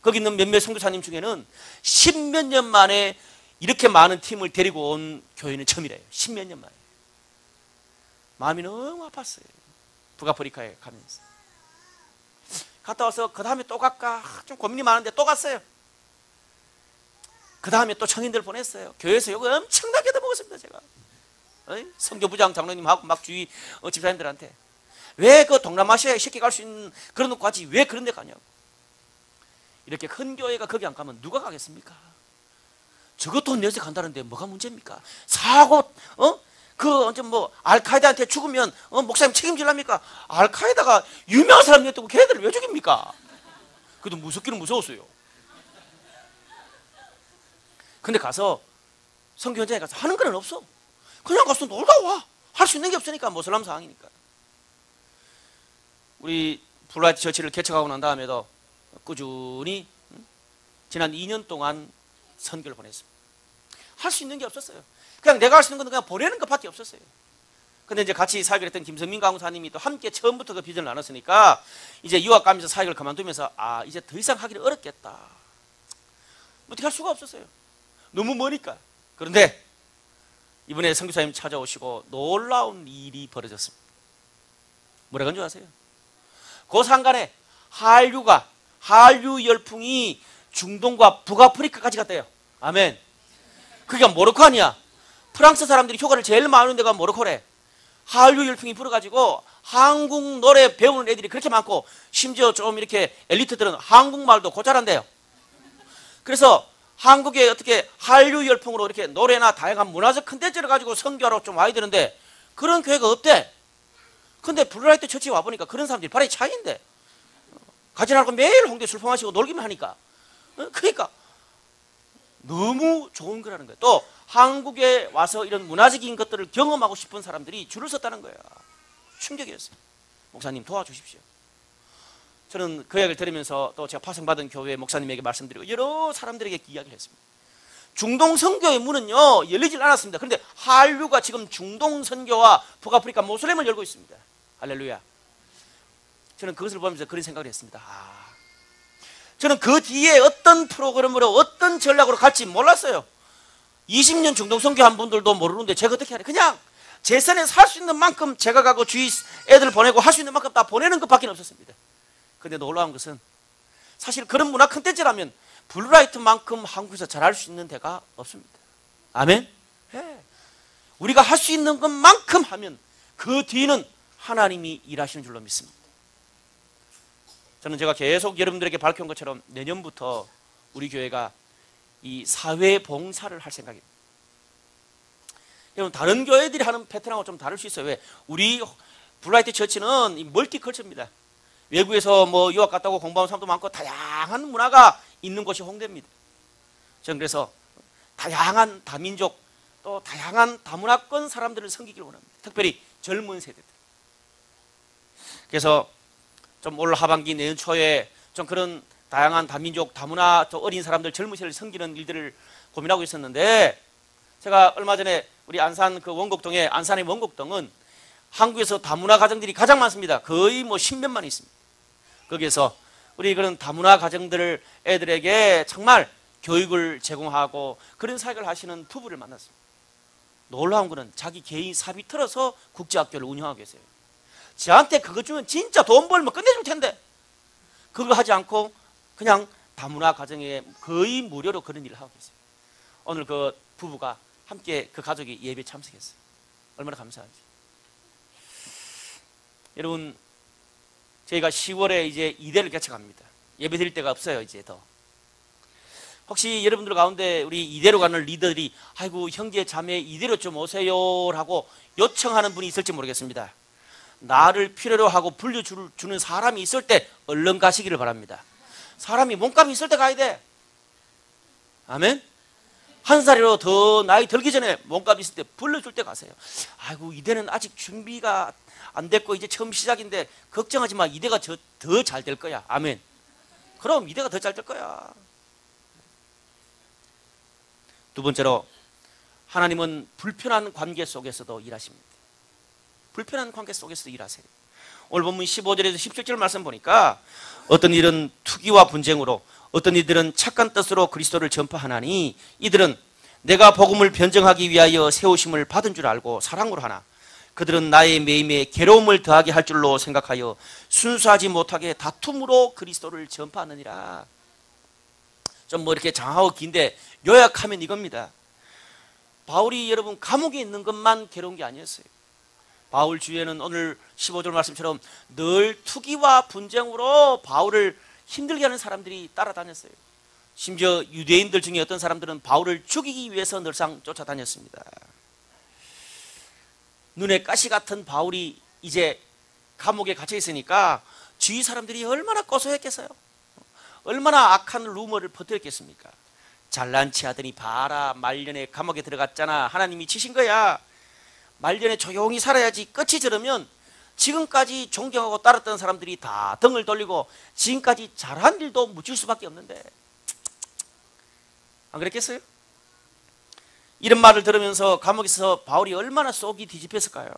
거기 있는 몇몇 선교사님 중에는 10몇 년 만에 이렇게 많은 팀을 데리고 온 교회는 처음이래요. 10몇 년 만에. 마음이 너무 아팠어요. 북아프리카에 가면서. 갔다 와서 그 다음에 또 갈까 좀 고민이 많은데 또 갔어요. 그 다음에 또 청인들 보냈어요. 교회에서 욕을 엄청나게 먹었습니다. 제가 선교부장 장로님하고 막 주위 집사님들한테 왜 그 동남아시아에 쉽게 갈 수 있는 그런 데 가지 왜 그런 데 가냐고. 이렇게 큰 교회가 거기 안 가면 누가 가겠습니까? 저것 돈 내서 간다는데 뭐가 문제입니까? 사고 그 언제 뭐 알카에다한테 죽으면 목사님 책임질랍니까? 알카에다가 유명한 사람이었다고 걔네들을 왜 죽입니까? 그래도 무섭기는 무서웠어요. 근데 가서 선교 현장에 가서 하는 건 없어. 그냥 가서 놀다 와. 할 수 있는 게 없으니까 모슬람 상황이니까. 우리 블라이트 처치를 개척하고 난 다음에도 꾸준히 지난 2년 동안 선교를 보냈습니다. 할 수 있는 게 없었어요. 그냥 내가 할 수 있는 건 그냥 보내는 것밖에 없었어요. 근데 이제 같이 사역을 했던 김성민 강사님이 또 함께 처음부터 그 비전을 나눴으니까 이제 유학 가면서 사역을 그만두면서 이제 더 이상 하기는 어렵겠다. 어떻게 할 수가 없었어요. 너무 머니까. 그런데 이번에 선교사님 찾아오시고 놀라운 일이 벌어졌습니다. 뭐라는 줄 아세요? 그 상간에 한류 열풍이 중동과 북아프리카까지 갔대요. 아멘. 그게 모로코 아니야. 프랑스 사람들이 휴가를 제일 많은 데가 모로코래. 한류 열풍이 불어가지고 한국 노래 배우는 애들이 그렇게 많고 심지어 좀 이렇게 엘리트들은 한국말도 고잘한대요. 그래서 한국에 어떻게 한류 열풍으로 이렇게 노래나 다양한 문화적 컨텐츠를 가지고 선교하러 좀 와야 되는데 그런 교회가 없대. 근데 블라이트 처치 와보니까 그런 사람들이 발이 차이인데 가지 않고 매일 홍대 술포 마시고 놀기만 하니까 그러니까 너무 좋은 거라는 거예요. 또 한국에 와서 이런 문화적인 것들을 경험하고 싶은 사람들이 줄을 섰다는 거예요. 충격이었어요. 목사님 도와주십시오. 저는 그 이야기를 들으면서 또 제가 파송받은 교회 목사님에게 말씀드리고 여러 사람들에게 이야기를 했습니다. 중동 선교의 문은요 열리질 않았습니다. 그런데 한류가 지금 중동 선교와 북아프리카 모슬렘을 열고 있습니다. 할렐루야. 저는 그것을 보면서 그런 생각을 했습니다. 저는 그 뒤에 어떤 프로그램으로 어떤 전략으로 갈지 몰랐어요. 20년 중동 선교한 분들도 모르는데 제가 어떻게 하냐. 그냥 제 선에 살 수 있는 만큼 제가 가고 주위 애들 보내고 할 수 있는 만큼 다 보내는 것밖에 없었습니다. 근데 놀라운 것은 사실 그런 문화 콘텐츠라면 블라이트만큼 한국에서 잘할 수 있는 데가 없습니다. 아멘? 네. 우리가 할 수 있는 것만큼 하면 그 뒤는 하나님이 일하시는 줄로 믿습니다. 저는 제가 계속 여러분들에게 밝혀온 것처럼 내년부터 우리 교회가 이 사회 봉사를 할 생각입니다. 여러분 다른 교회들이 하는 패턴하고 좀 다를 수 있어요. 왜? 우리 블라이트 처치는 이 멀티컬처입니다. 외국에서 뭐 유학 갔다 오고 공부하는 사람도 많고 다양한 문화가 있는 곳이 홍대입니다. 저는 그래서 다양한 다민족 또 다양한 다문화권 사람들을 섬기기를 원합니다. 특별히 젊은 세대들. 그래서 좀 올 하반기 내년 초에 좀 그런 다양한 다민족 다문화 또 어린 사람들 젊은 세대를 섬기는 일들을 고민하고 있었는데, 제가 얼마 전에 우리 안산 그 원곡동에, 안산의 원곡동은 한국에서 다문화 가정들이 가장 많습니다. 거의 뭐 10몇만 있습니다. 거기에서 우리 그런 다문화 가정들 애들에게 정말 교육을 제공하고 그런 사역을 하시는 부부를 만났습니다. 놀라운 거는 자기 개인 사비 틀어서 국제학교를 운영하고 계세요. 저한테 그거 주면 진짜 돈 벌면 끝내줄 텐데 그거 하지 않고 그냥 다문화 가정에 거의 무료로 그런 일을 하고 계세요. 오늘 그 부부가 함께 그 가족이 예배 참석했어요. 얼마나 감사한지. 여러분, 저희가 10월에 이제 이대를 개척합니다. 예배 드릴 데가 없어요. 이제 더. 혹시 여러분들 가운데 우리 이대로 가는 리더들이 아이고 형제 자매 이대로 좀 오세요라고 요청하는 분이 있을지 모르겠습니다. 나를 필요로 하고 불려주는 사람이 있을 때 얼른 가시기를 바랍니다. 사람이 몸값이 있을 때 가야 돼. 아멘. 한 살이라도 더 나이 들기 전에 몸값이 있을 때 불러줄 때 가세요. 아이고 이대는 아직 준비가 안 됐고 이제 처음 시작인데 걱정하지 마. 이대가 더 잘 될 거야. 아멘. 그럼 이대가 더 잘 될 거야. 두 번째로, 하나님은 불편한 관계 속에서도 일하십니다. 불편한 관계 속에서도 일하세요. 오늘 본문 15절에서 17절 말씀 보니까 어떤 이들은 투기와 분쟁으로, 어떤 이들은 착한 뜻으로 그리스도를 전파하나니 이들은 내가 복음을 변증하기 위하여 세우심을 받은 줄 알고 사랑으로 하나 그들은 나의 매임에 괴로움을 더하게 할 줄로 생각하여 순수하지 못하게 다툼으로 그리스도를 전파하느니라. 좀 뭐 이렇게 장하고 긴데 요약하면 이겁니다. 바울이 여러분 감옥에 있는 것만 괴로운 게 아니었어요. 바울 주위에는 오늘 15절 말씀처럼 늘 투기와 분쟁으로 바울을 힘들게 하는 사람들이 따라다녔어요. 심지어 유대인들 중에 어떤 사람들은 바울을 죽이기 위해서 늘상 쫓아다녔습니다. 눈에 가시 같은 바울이 이제 감옥에 갇혀 있으니까 주위 사람들이 얼마나 고소했겠어요. 얼마나 악한 루머를 퍼뜨렸겠습니까. 잘난 체 하더니 봐라 말년에 감옥에 들어갔잖아. 하나님이 치신 거야. 말년에 조용히 살아야지. 끝이 저러면 지금까지 존경하고 따랐던 사람들이 다 등을 돌리고 지금까지 잘한 일도 묻힐 수밖에 없는데. 안 그랬겠어요? 이런 말을 들으면서 감옥에서 바울이 얼마나 속이 뒤집혔을까요?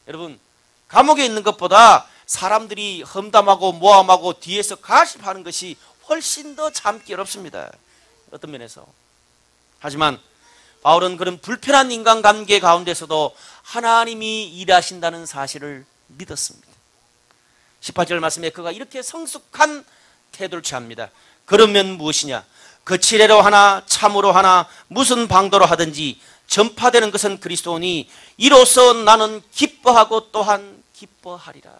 여러분, 감옥에 있는 것보다 사람들이 험담하고 모함하고 뒤에서 가십하는 것이 훨씬 더 참기 어렵습니다. 어떤 면에서. 하지만 바울은 그런 불편한 인간관계 가운데서도 하나님이 일하신다는 사실을 믿었습니다. 18절 말씀에 그가 이렇게 성숙한 태도를 취합니다. 그러면 무엇이냐? 거칠애로 하나 참으로 하나 무슨 방도로 하든지 전파되는 것은 그리스도니 이로써 나는 기뻐하고 또한 기뻐하리라.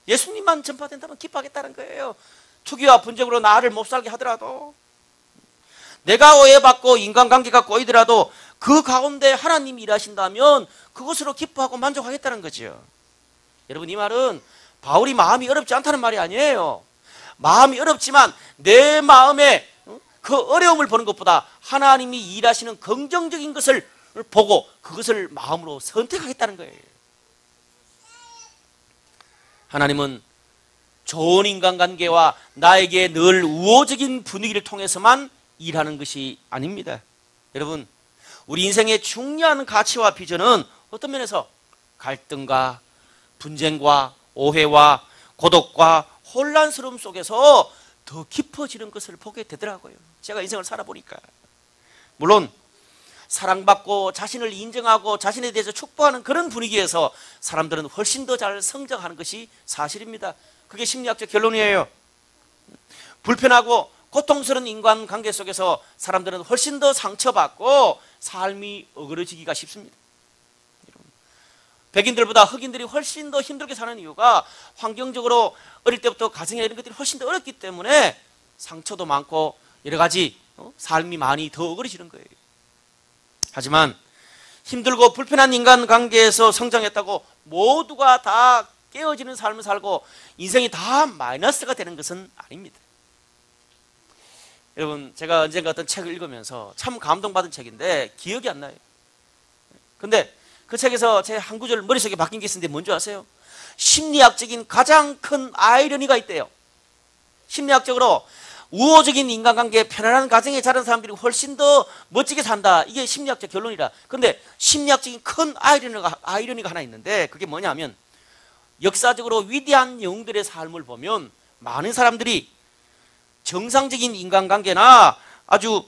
예수님만 전파된다면 기뻐하겠다는 거예요. 투기와 분쟁으로 나를 못 살게 하더라도, 내가 오해받고 인간관계가 꼬이더라도 그 가운데 하나님이 일하신다면 그것으로 기뻐하고 만족하겠다는 거죠. 여러분, 이 말은 바울이 마음이 어렵지 않다는 말이 아니에요. 마음이 어렵지만 내 마음에 그 어려움을 보는 것보다 하나님이 일하시는 긍정적인 것을 보고 그것을 마음으로 선택하겠다는 거예요. 하나님은 좋은 인간관계와 나에게 늘 우호적인 분위기를 통해서만 일하는 것이 아닙니다. 여러분, 우리 인생의 중요한 가치와 비전은 어떤 면에서 갈등과 분쟁과 오해와 고독과 혼란스러움 속에서 더 깊어지는 것을 보게 되더라고요. 제가 인생을 살아보니까. 물론 사랑받고 자신을 인정하고 자신에 대해서 축복하는 그런 분위기에서 사람들은 훨씬 더 잘 성장하는 것이 사실입니다. 그게 심리학적 결론이에요. 불편하고 고통스러운 인간관계 속에서 사람들은 훨씬 더 상처받고 삶이 어그러지기가 쉽습니다. 백인들보다 흑인들이 훨씬 더 힘들게 사는 이유가 환경적으로 어릴 때부터 가정에 이런 것들이 훨씬 더 어렵기 때문에 상처도 많고 여러 가지 삶이 많이 더 어그러지는 거예요. 하지만 힘들고 불편한 인간관계에서 성장했다고 모두가 다 깨어지는 삶을 살고 인생이 다 마이너스가 되는 것은 아닙니다. 여러분, 제가 언젠가 어떤 책을 읽으면서 참 감동받은 책인데 기억이 안 나요. 근데 그 책에서 제 한 구절 머릿속에 박힌 게 있었는데 뭔지 아세요? 심리학적인 가장 큰 아이러니가 있대요. 심리학적으로 우호적인 인간관계, 편안한 가정에 자란 사람들이 훨씬 더 멋지게 산다. 이게 심리학적 결론이라. 그런데 심리학적인 큰 아이러니가 하나 있는데 그게 뭐냐면 역사적으로 위대한 영웅들의 삶을 보면 많은 사람들이 정상적인 인간관계나 아주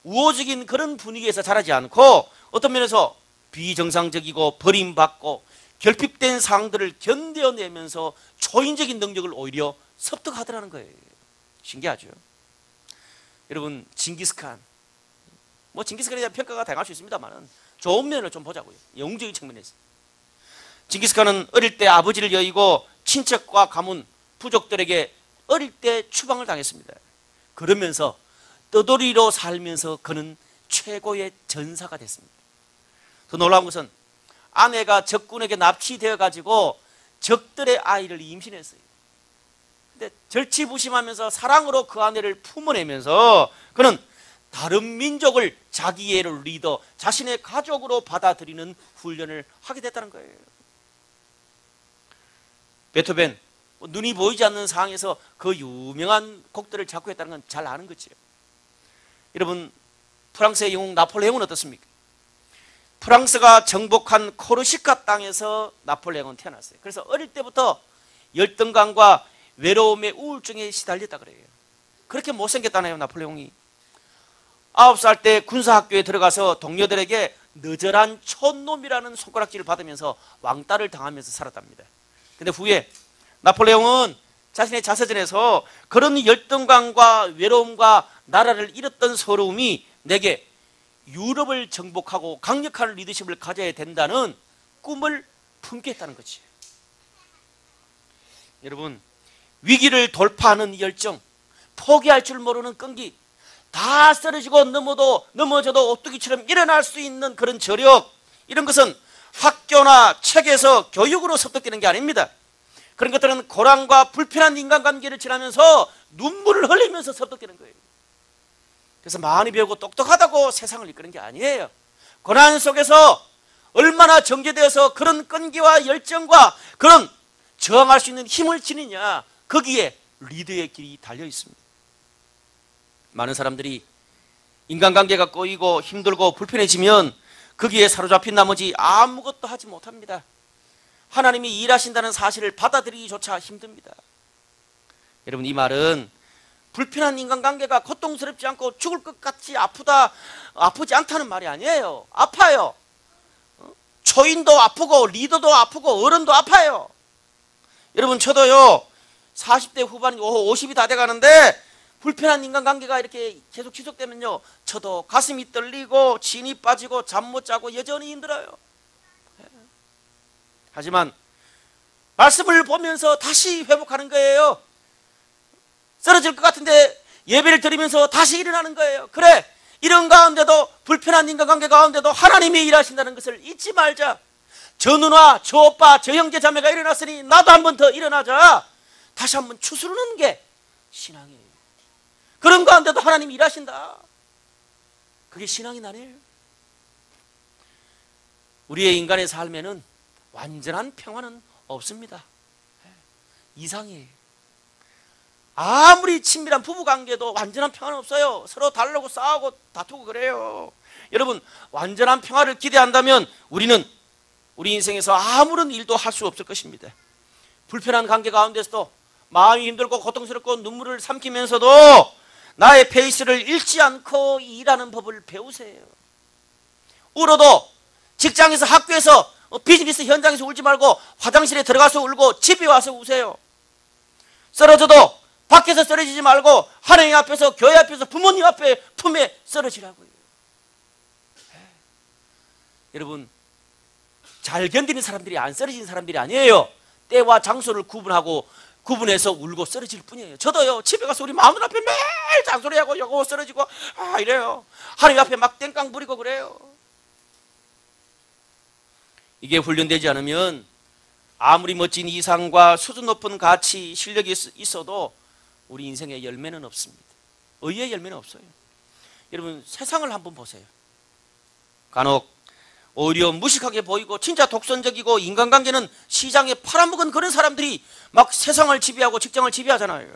우호적인 그런 분위기에서 자라지 않고 어떤 면에서 비정상적이고 버림받고 결핍된 상황들을 견뎌내면서 초인적인 능력을 오히려 습득하더라는 거예요. 신기하죠. 여러분, 징기스칸, 뭐 징기스칸에 대한 평가가 다양할 수 있습니다만 좋은 면을 좀 보자고요. 영웅적인 측면에서. 징기스칸은 어릴 때 아버지를 여의고 친척과 가문, 부족들에게 어릴 때 추방을 당했습니다. 그러면서 떠돌이로 살면서 그는 최고의 전사가 됐습니다. 더 놀라운 것은 아내가 적군에게 납치되어 가지고 적들의 아이를 임신했어요. 근데 절치부심하면서 사랑으로 그 아내를 품어내면서 그는 다른 민족을 자기의 리더, 자신의 가족으로 받아들이는 훈련을 하게 됐다는 거예요. 베토벤, 눈이 보이지 않는 상황에서 그 유명한 곡들을 작곡했다는 건 잘 아는 거죠. 여러분, 프랑스의 영웅 나폴레옹은 어떻습니까? 프랑스가 정복한 코르시카 땅에서 나폴레옹은 태어났어요. 그래서 어릴 때부터 열등감과 외로움의 우울증에 시달렸다 그래요. 그렇게 못생겼다네요, 나폴레옹이. 9살 때 군사학교에 들어가서 동료들에게 너절한 촌놈이라는 손가락질을 받으면서 왕따를 당하면서 살았답니다. 근데 후에 나폴레옹은 자신의 자서전에서 그런 열등감과 외로움과 나라를 잃었던 서러움이 내게 유럽을 정복하고 강력한 리더십을 가져야 된다는 꿈을 품게 했다는 거지. 여러분, 위기를 돌파하는 열정, 포기할 줄 모르는 끈기, 다 쓰러지고 넘어져도 오뚜기처럼 일어날 수 있는 그런 저력, 이런 것은 학교나 책에서 교육으로 습득되는 게 아닙니다. 그런 것들은 고난과 불편한 인간관계를 지나면서 눈물을 흘리면서 습득되는 거예요. 그래서 많이 배우고 똑똑하다고 세상을 이끄는 게 아니에요. 고난 속에서 얼마나 정제되어서 그런 끈기와 열정과 그런 저항할 수 있는 힘을 지니냐, 거기에 리더의 길이 달려 있습니다. 많은 사람들이 인간관계가 꼬이고 힘들고 불편해지면 거기에 사로잡힌 나머지 아무것도 하지 못합니다. 하나님이 일하신다는 사실을 받아들이기조차 힘듭니다. 여러분, 이 말은 불편한 인간관계가 고통스럽지 않고 죽을 것 같이 아프지 않다는 말이 아니에요. 아파요. 초인도 아프고 리더도 아프고 어른도 아파요. 여러분, 저도요 40대 후반이고 50이 다 돼가는데 불편한 인간관계가 이렇게 계속 지속되면요 저도 가슴이 떨리고 진이 빠지고 잠 못 자고 여전히 힘들어요. 하지만 말씀을 보면서 다시 회복하는 거예요. 쓰러질 것 같은데 예배를 드리면서 다시 일어나는 거예요. 그래, 이런 가운데도, 불편한 인간관계 가운데도 하나님이 일하신다는 것을 잊지 말자. 저 누나, 저 오빠, 저 형제 자매가 일어났으니 나도 한 번 더 일어나자. 다시 한 번 추스르는 게 신앙이에요. 그런 가운데도 하나님이 일하신다. 그게 신앙이 나네요. 우리의 인간의 삶에는 완전한 평화는 없습니다. 이상해요. 아무리 친밀한 부부관계도 완전한 평화는 없어요. 서로 다르고 싸우고 다투고 그래요. 여러분, 완전한 평화를 기대한다면 우리는 우리 인생에서 아무런 일도 할 수 없을 것입니다. 불편한 관계 가운데서도 마음이 힘들고 고통스럽고 눈물을 삼키면서도 나의 페이스를 잃지 않고 일하는 법을 배우세요. 울어도 직장에서, 학교에서, 비즈니스 현장에서 울지 말고 화장실에 들어가서 울고 집에 와서 우세요. 쓰러져도 밖에서 쓰러지지 말고 하나님 앞에서, 교회 앞에서, 부모님 앞에 품에 쓰러지라고요. 여러분, 잘 견디는 사람들이 안 쓰러지는 사람들이 아니에요. 때와 장소를 구분해서 울고 쓰러질 뿐이에요. 저도요 집에 가서 우리 마누라 앞에 매일 잔소리하고 욕하고 쓰러지고 이래요. 하나님 앞에 막 땡깡 부리고 그래요. 이게 훈련되지 않으면 아무리 멋진 이상과 수준 높은 가치, 실력이 있어도 우리 인생에 열매는 없습니다. 의의 열매는 없어요. 여러분, 세상을 한번 보세요. 간혹 오히려 무식하게 보이고 진짜 독선적이고 인간관계는 시장에 팔아먹은 그런 사람들이 막 세상을 지배하고 직장을 지배하잖아요.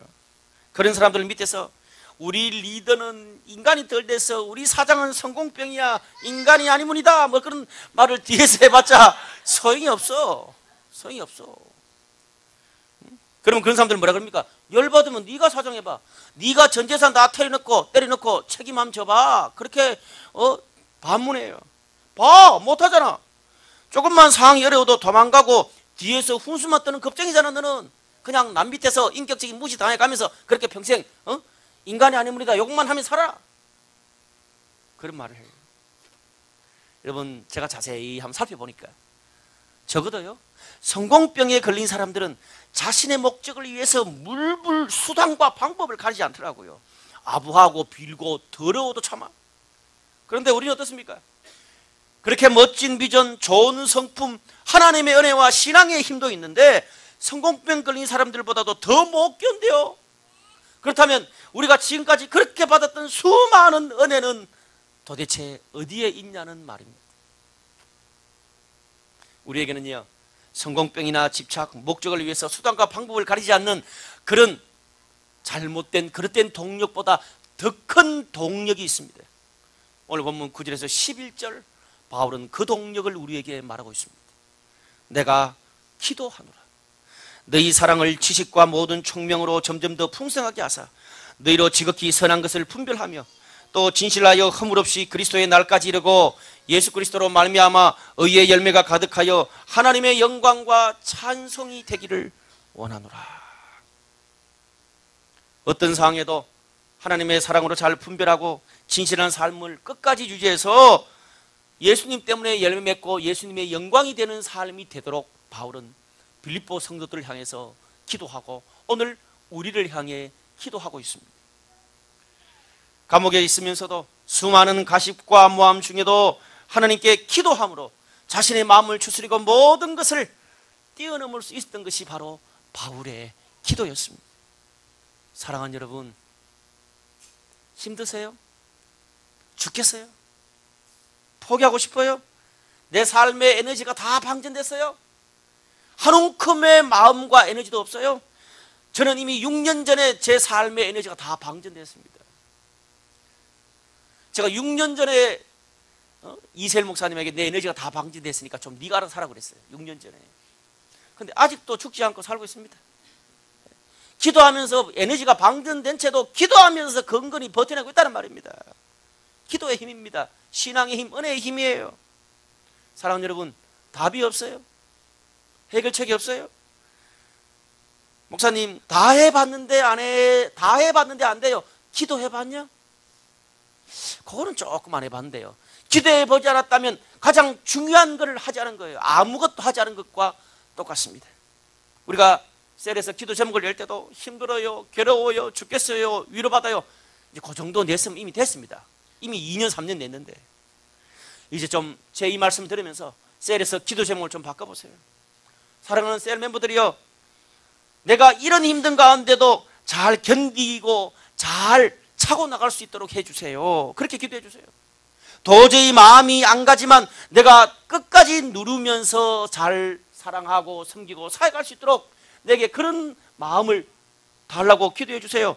그런 사람들 밑에서 우리 리더는 인간이 덜 돼서 우리 사장은 성공병이야, 인간이 아니문이다, 뭐 그런 말을 뒤에서 해봤자 소용이 없어. 소용이 없어. 그러면 그런 사람들은 뭐라 그럽니까? 열받으면 네가 사정해봐. 네가 전 재산 다 때려넣고 책임 한번 져봐. 그렇게 반문해요. 봐, 못하잖아. 조금만 상황이 어려워도 도망가고 뒤에서 훈수만 뜨는 겁쟁이잖아. 너는 그냥 남 밑에서 인격적인 무시 당해가면서 그렇게 평생 인간이 아니문이다 욕만 하면 살아. 그런 말을 해요. 여러분, 제가 자세히 한번 살펴보니까 적어도요, 성공병에 걸린 사람들은 자신의 목적을 위해서 물불 수단과 방법을 가리지 않더라고요. 아부하고 빌고 더러워도 참아. 그런데 우리는 어떻습니까? 그렇게 멋진 비전, 좋은 성품, 하나님의 은혜와 신앙의 힘도 있는데 성공병 걸린 사람들보다도 더 못 견뎌요. 그렇다면 우리가 지금까지 그렇게 받았던 수많은 은혜는 도대체 어디에 있냐는 말입니다. 우리에게는요, 성공병이나 집착, 목적을 위해서 수단과 방법을 가리지 않는 그런 잘못된 그릇된 동력보다 더 큰 동력이 있습니다. 오늘 본문 9절에서 11절, 바울은 그 동력을 우리에게 말하고 있습니다. 내가 기도하노라. 너희 사랑을 지식과 모든 총명으로 점점 더 풍성하게 하사 너희로 지극히 선한 것을 분별하며 또 진실하여 허물 없이 그리스도의 날까지 이르고 예수 그리스도로 말미암아 의의 열매가 가득하여 하나님의 영광과 찬송이 되기를 원하노라. 어떤 상황에도 하나님의 사랑으로 잘 분별하고 진실한 삶을 끝까지 유지해서 예수님 때문에 열매 맺고 예수님의 영광이 되는 삶이 되도록 바울은 빌립보 성도들을 향해서 기도하고 오늘 우리를 향해 기도하고 있습니다. 감옥에 있으면서도 수많은 가십과 모함 중에도 하나님께 기도함으로 자신의 마음을 추스리고 모든 것을 뛰어넘을 수 있었던 것이 바로 바울의 기도였습니다. 사랑하는 여러분, 힘드세요? 죽겠어요? 포기하고 싶어요? 내 삶의 에너지가 다 방전됐어요? 한 움큼의 마음과 에너지도 없어요? 저는 이미 6년 전에 제 삶의 에너지가 다 방전됐습니다. 제가 6년 전에 이세일 목사님에게 내 에너지가 다 방전됐으니까 좀 네가 알아서 하라고 그랬어요. 6년 전에. 그런데 아직도 죽지 않고 살고 있습니다. 기도하면서 에너지가 방전된 채도 기도하면서 건건히 버텨내고 있다는 말입니다. 기도의 힘입니다. 신앙의 힘, 은혜의 힘이에요. 사랑하는 여러분, 답이 없어요? 해결책이 없어요? 목사님, 다 해봤는데 안 돼요. 기도해봤냐? 그거는 조금 안 해봤는데요. 기도해보지 않았다면 가장 중요한 걸 하지 않은 거예요. 아무것도 하지 않은 것과 똑같습니다. 우리가 셀에서 기도 제목을 낼 때도 힘들어요, 괴로워요, 죽겠어요, 위로받아요. 이제 그 정도 냈으면 이미 됐습니다. 이미 2년, 3년 냈는데 이제 좀 제 이 말씀 들으면서 셀에서 기도 제목을 좀 바꿔보세요. 사랑하는 셀 멤버들이요, 내가 이런 힘든 가운데도 잘 견디고 잘 차고 나갈 수 있도록 해주세요. 그렇게 기도해 주세요. 도저히 마음이 안 가지만 내가 끝까지 누르면서 잘 사랑하고 섬기고 사역할 수 있도록 내게 그런 마음을 달라고 기도해 주세요.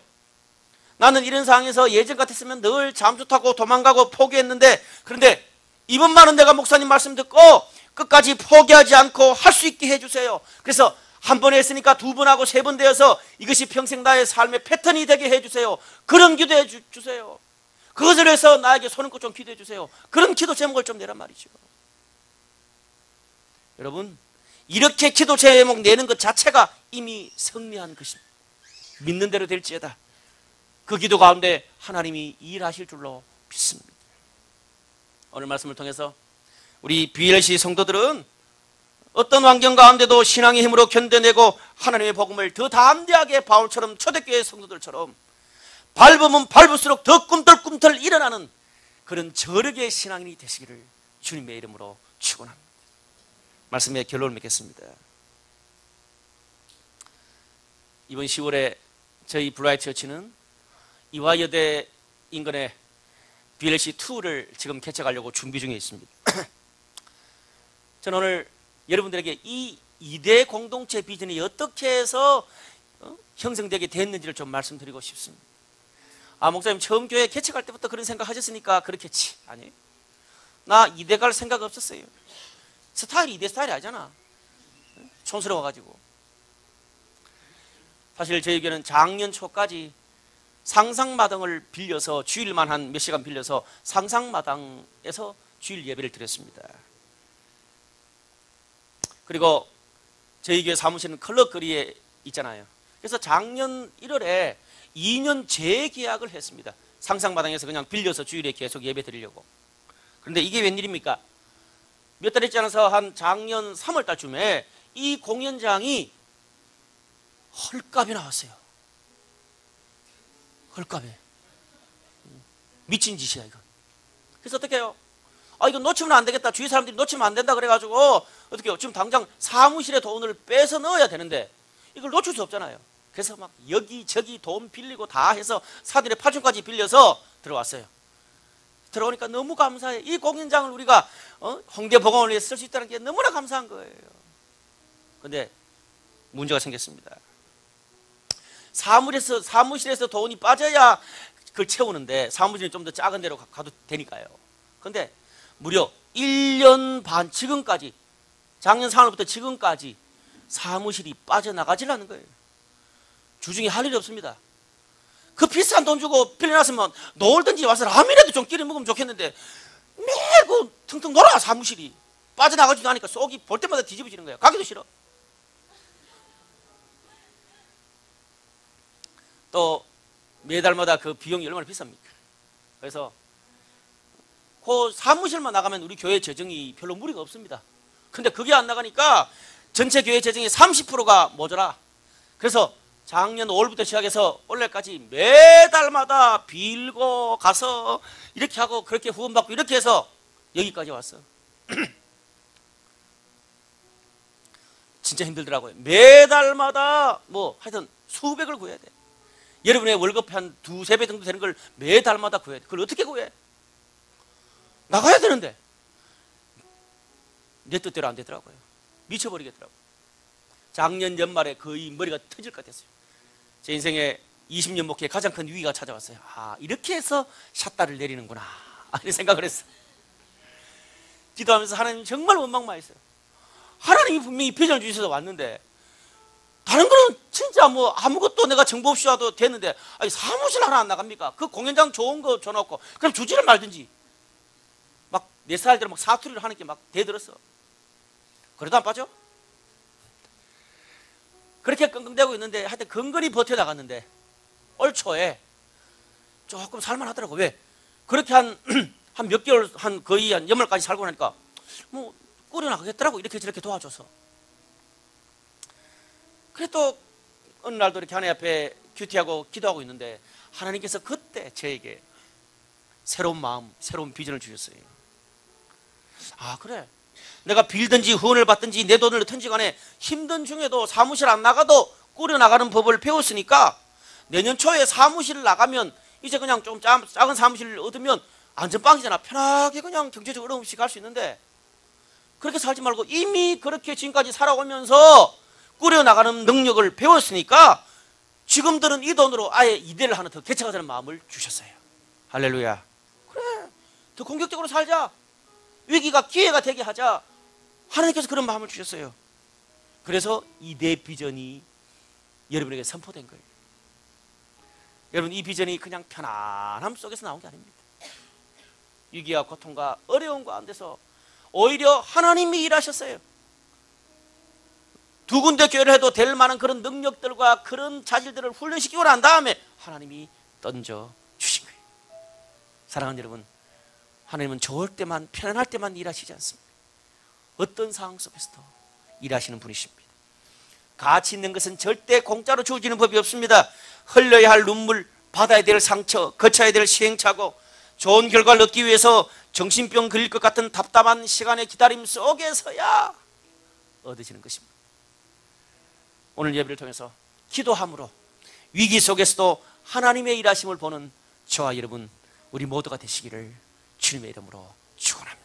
나는 이런 상황에서 예전 같았으면 늘 잠수 타고 도망가고 포기했는데, 그런데 이번만은 내가 목사님 말씀 듣고 끝까지 포기하지 않고 할 수 있게 해주세요. 그래서 한 번 했으니까 2번 하고 3번 되어서 이것이 평생 나의 삶의 패턴이 되게 해주세요. 그런 기도해 주세요. 그것을 해서 나에게 손을 좀 기도해 주세요. 그런 기도 제목을 좀 내란 말이죠. 여러분, 이렇게 기도 제목 내는 것 자체가 이미 승리한 것입니다. 믿는 대로 될지어다. 그 기도 가운데 하나님이 일하실 줄로 믿습니다. 오늘 말씀을 통해서 우리 BLC 성도들은 어떤 환경 가운데도 신앙의 힘으로 견뎌내고 하나님의 복음을 더 담대하게 바울처럼 초대교회 성도들처럼 밟으면 밟을수록 더 꿈틀꿈틀 일어나는 그런 저력의 신앙인이 되시기를 주님의 이름으로 축원합니다. 말씀의 결론을 맺겠습니다. 이번 10월에 저희 블라이트 처치는 이화여대 인근에 BLC2를 지금 개척하려고 준비 중에 있습니다. 저는 오늘 여러분들에게 이 2대 공동체 비전이 어떻게 해서 형성되게 됐는지를 좀 말씀드리고 싶습니다. 아, 목사님 처음 교회 개척할 때부터 그런 생각 하셨으니까 그렇겠지. 아니, 나 2대 갈 생각 없었어요. 스타일이 2대 스타일이 아니잖아. 촌스러워가지고. 사실 저희 교회는 작년 초까지 상상마당을 빌려서 주일만 한 몇 시간 빌려서 상상마당에서 주일 예배를 드렸습니다. 그리고 저희 교회 사무실은 클럽거리에 있잖아요. 그래서 작년 1월에 2년 재계약을 했습니다. 상상마당에서 그냥 빌려서 주일에 계속 예배 드리려고. 그런데 이게 웬일입니까? 몇 달 있지 않아서 한 작년 3월 달쯤에 이 공연장이 헐값이 나왔어요. 헐값에. 미친 짓이야 이거. 그래서 어떻게 해요? 아, 이거 놓치면 안 되겠다. 주위 사람들이 놓치면 안 된다 그래가지고 어떻게 해요? 지금 당장 사무실에 돈을 빼서 넣어야 되는데 이걸 놓칠 수 없잖아요. 그래서 막 여기저기 돈 빌리고 다 해서 사들의 파충까지 빌려서 들어왔어요. 들어오니까 너무 감사해. 이 공연장을 우리가 홍대 보건을 위해 쓸 수 있다는 게 너무나 감사한 거예요. 근데 문제가 생겼습니다. 사무실에서 돈이 빠져야 그걸 채우는데 사무실이 좀 더 작은 데로 가도 되니까요. 근데 무려 1년 반 지금까지, 작년 3월부터 지금까지 사무실이 빠져나가질 않는 거예요. 주중에 할 일이 없습니다. 그 비싼 돈 주고 빌려놨으면 놀든지 와서 라면이라도 좀 끼리 먹으면 좋겠는데 매일 그 텅텅 놀아. 사무실이 빠져나가지도 않으니까 속이 볼 때마다 뒤집어지는 거예요. 가기도 싫어. 또 매달마다 그 비용이 얼마나 비쌉니까? 그래서 그 사무실만 나가면 우리 교회 재정이 별로 무리가 없습니다. 근데 그게 안 나가니까 전체 교회 재정이 30%가 모자라. 그래서 작년 5월부터 시작해서 올해까지 매달마다 빌고 가서 이렇게 하고 그렇게 후원받고 이렇게 해서 여기까지 왔어. 진짜 힘들더라고요. 매달마다 뭐 하여튼 수백을 구해야 돼. 여러분의 월급 한 2~3배 정도 되는 걸 매달마다 구해야 돼. 그걸 어떻게 구해? 나가야 되는데 내 뜻대로 안 되더라고요. 미쳐버리겠더라고요. 작년 연말에 거의 머리가 터질 것 같았어요. 제 인생에 20년 목회에 가장 큰 위기가 찾아왔어요. 아, 이렇게 해서 샷다를 내리는구나, 이런 생각을 했어요. 기도하면서 하나님 정말 원망만 했어요. 하나님이 분명히 비전을 주셔서 왔는데 다른 거는 진짜 뭐 아무것도 내가 정보 없이 와도 되는데, 아니 사무실 하나 안 나갑니까? 그 공연장 좋은 거 줘놓고 그럼 주지를 말든지. 막 내 살대로 막 사투리를 하는 게 막 대들었어. 그래도 안 빠져? 그렇게 끙끙대고 있는데 하여튼 근근히 버텨나갔는데 올 초에 조금 살만하더라고. 왜? 그렇게 한 몇 개월, 거의 한 연말까지 살고 나니까 뭐 꾸려나가겠더라고. 이렇게 저렇게 도와줘서. 그래 또 어느 날도 이렇게 하나님 앞에 큐티하고 기도하고 있는데 하나님께서 그때 저에게 새로운 마음, 새로운 비전을 주셨어요. 아, 그래, 내가 빌든지 후원을 받든지 내 돈을 넣든지 간에 힘든 중에도 사무실 안 나가도 꾸려나가는 법을 배웠으니까 내년 초에 사무실을 나가면 이제 그냥 좀 작은 사무실을 얻으면 안전빵이잖아. 편하게 그냥 경제적 어려움 없이 갈 수 있는데 그렇게 살지 말고 이미 그렇게 지금까지 살아오면서 꾸려나가는 능력을 배웠으니까 지금들은 이 돈으로 아예 이대를 하나 더 개척하자는 마음을 주셨어요. 할렐루야. 그래, 더 공격적으로 살자. 위기가 기회가 되게 하자. 하나님께서 그런 마음을 주셨어요. 그래서 이 내 비전이 여러분에게 선포된 거예요. 여러분, 이 비전이 그냥 편안함 속에서 나온 게 아닙니다. 위기와 고통과 어려움 가운데서 오히려 하나님이 일하셨어요. 2군데 교회를 해도 될 만한 그런 능력들과 그런 자질들을 훈련시키고 난 다음에 하나님이 던져 주신 거예요. 사랑하는 여러분, 하나님은 좋을 때만, 편안할 때만 일하시지 않습니다. 어떤 상황 속에서도 일하시는 분이십니다. 가치 있는 것은 절대 공짜로 주어지는 법이 없습니다. 흘려야 할 눈물, 받아야 될 상처, 거쳐야 될 시행착오, 좋은 결과를 얻기 위해서 정신병 걸릴 것 같은 답답한 시간의 기다림 속에서야 얻으시는 것입니다. 오늘 예배를 통해서 기도함으로 위기 속에서도 하나님의 일하심을 보는 저와 여러분, 우리 모두가 되시기를 주님의 이름으로 축원합니다.